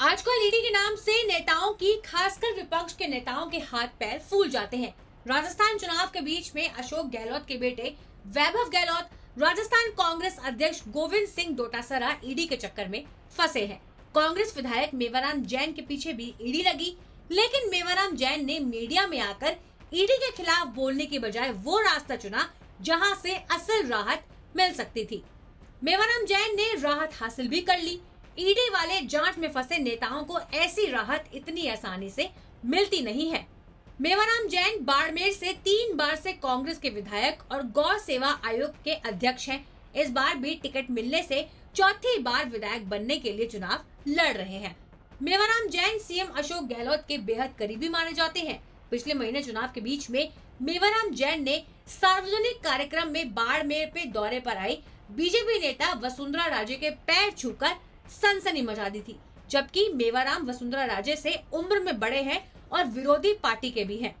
आजकल ईडी के नाम से नेताओं की, खासकर विपक्ष के नेताओं के हाथ पैर फूल जाते हैं। राजस्थान चुनाव के बीच में अशोक गहलोत के बेटे वैभव गहलोत राजस्थान कांग्रेस अध्यक्ष गोविंद सिंह डोटासरा ईडी के चक्कर में फंसे हैं। कांग्रेस विधायक मेवाराम जैन के पीछे भी ईडी लगी, लेकिन मेवाराम जैन ने मीडिया में आकर ईडी के खिलाफ बोलने की बजाय वो रास्ता चुना जहां से असल राहत मिल सकती थी। मेवाराम जैन ने राहत हासिल भी कर ली। ईडी वाले जांच में फंसे नेताओं को ऐसी राहत इतनी आसानी से मिलती नहीं है। मेवाराम जैन बाड़मेर से 3 बार से कांग्रेस के विधायक और गौ सेवा आयोग के अध्यक्ष हैं। इस बार भी टिकट मिलने से चौथी बार विधायक बनने के लिए चुनाव लड़ रहे हैं। मेवाराम जैन सीएम अशोक गहलोत के बेहद करीबी माने जाते हैं। पिछले महीने चुनाव के बीच में मेवाराम जैन ने सार्वजनिक कार्यक्रम में बाड़मेर पे दौरे पर आई बीजेपी नेता वसुंधरा राजे के पैर छूकर सनसनी मचा दी थी, जबकि मेवाराम वसुंधरा राजे से उम्र में बड़े हैं और विरोधी पार्टी के भी हैं।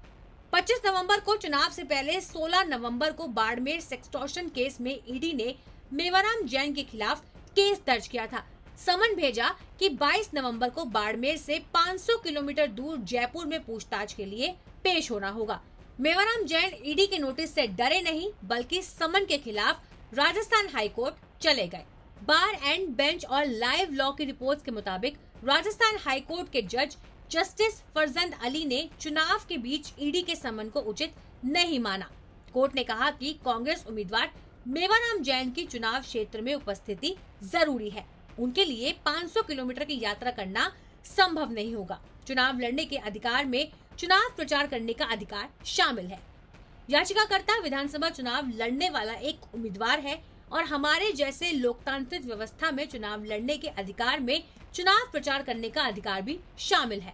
25 नवंबर को चुनाव से पहले 16 नवंबर को बाड़मेर सेक्सटॉर्शन केस में ईडी ने मेवाराम जैन के खिलाफ केस दर्ज किया था। समन भेजा कि 22 नवंबर को बाड़मेर से 500 किलोमीटर दूर जयपुर में पूछताछ के लिए पेश होना होगा। मेवाराम जैन ईडी के नोटिस से डरे नहीं, बल्कि समन के खिलाफ राजस्थान हाईकोर्ट चले गए। बार एंड बेंच और लाइव लॉ की रिपोर्ट्स के मुताबिक राजस्थान हाईकोर्ट के जज जस्टिस फरजंद अली ने चुनाव के बीच ईडी के समन को उचित नहीं माना। कोर्ट ने कहा कि कांग्रेस उम्मीदवार मेवाराम जैन की चुनाव क्षेत्र में उपस्थिति जरूरी है। उनके लिए 500 किलोमीटर की यात्रा करना संभव नहीं होगा। चुनाव लड़ने के अधिकार में चुनाव प्रचार करने का अधिकार शामिल है। याचिकाकर्ता विधानसभा चुनाव लड़ने वाला एक उम्मीदवार है और हमारे जैसे लोकतांत्रिक व्यवस्था में चुनाव लड़ने के अधिकार में चुनाव प्रचार करने का अधिकार भी शामिल है।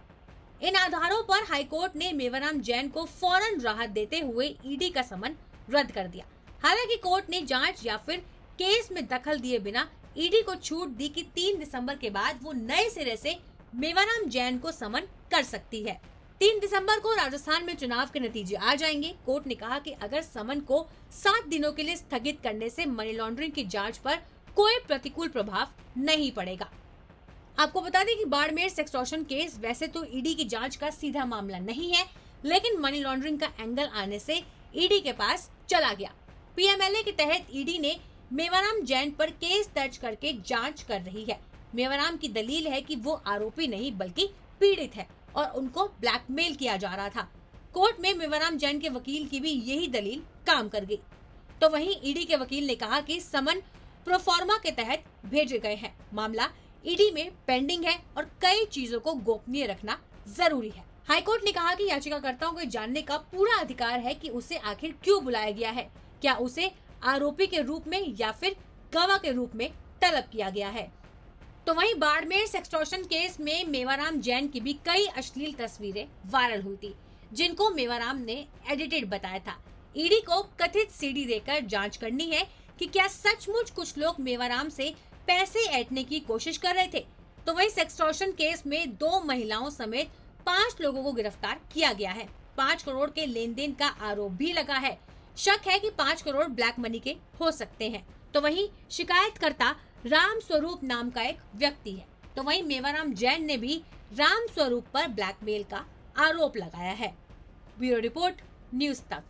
इन आधारों पर हाईकोर्ट ने मेवाराम जैन को फौरन राहत देते हुए ईडी का समन रद्द कर दिया। हालांकि कोर्ट ने जांच या फिर केस में दखल दिए बिना ईडी को छूट दी कि 3 दिसंबर के बाद वो नए सिरे से मेवाराम जैन को समन कर सकती है। 3 दिसंबर को राजस्थान में चुनाव के नतीजे आ जाएंगे। कोर्ट ने कहा कि अगर समन को 7 दिनों के लिए स्थगित करने से मनी लॉन्ड्रिंग की जांच पर कोई प्रतिकूल प्रभाव नहीं पड़ेगा। आपको बता दें कि बाड़मेर सेक्सटॉर्शन केस वैसे तो ईडी की जांच का सीधा मामला नहीं है, लेकिन मनी लॉन्ड्रिंग का एंगल आने से ईडी के पास चला गया। पीएमएलए के तहत ईडी ने मेवाराम जैन पर केस दर्ज करके जांच कर रही है। मेवाराम की दलील है कि वो आरोपी नहीं बल्कि पीड़ित है और उनको ब्लैकमेल किया जा रहा था। कोर्ट में मेवाराम जैन के वकील की भी यही दलील काम कर गई। तो वहीं ईडी के वकील ने कहा कि समन प्रोफॉर्मा के तहत भेजे गए हैं। मामला ईडी में पेंडिंग है और कई चीजों को गोपनीय रखना जरूरी है। हाईकोर्ट ने कहा कि याचिकाकर्ताओं को जानने का पूरा अधिकार है कि उसे आखिर क्यों बुलाया गया है, क्या उसे आरोपी के रूप में या फिर गवाह के रूप में तलब किया गया है। तो वहीं बाड़मेर सेक्सटॉर्शन केस में मेवाराम जैन की भी कई अश्लील तस्वीरें वायरल हुई थी, जिनको मेवाराम ने एडिटेड बताया था। ईडी को कथित सीडी देकर जांच करनी है कि क्या सचमुच कुछ लोग मेवाराम से पैसे ऐंठने की कोशिश कर रहे थे। तो वहीं सेक्सटॉर्शन केस में 2 महिलाओं समेत 5 लोगों को गिरफ्तार किया गया है। 5 करोड़ के लेन देन का आरोप भी लगा है। शक है कि 5 करोड़ ब्लैक मनी के हो सकते हैं। तो वहीं शिकायतकर्ता राम स्वरूप नाम का एक व्यक्ति है। तो वहीं मेवाराम जैन ने भी राम स्वरूप पर ब्लैकमेल का आरोप लगाया है। ब्यूरो रिपोर्ट, न्यूज़ तक।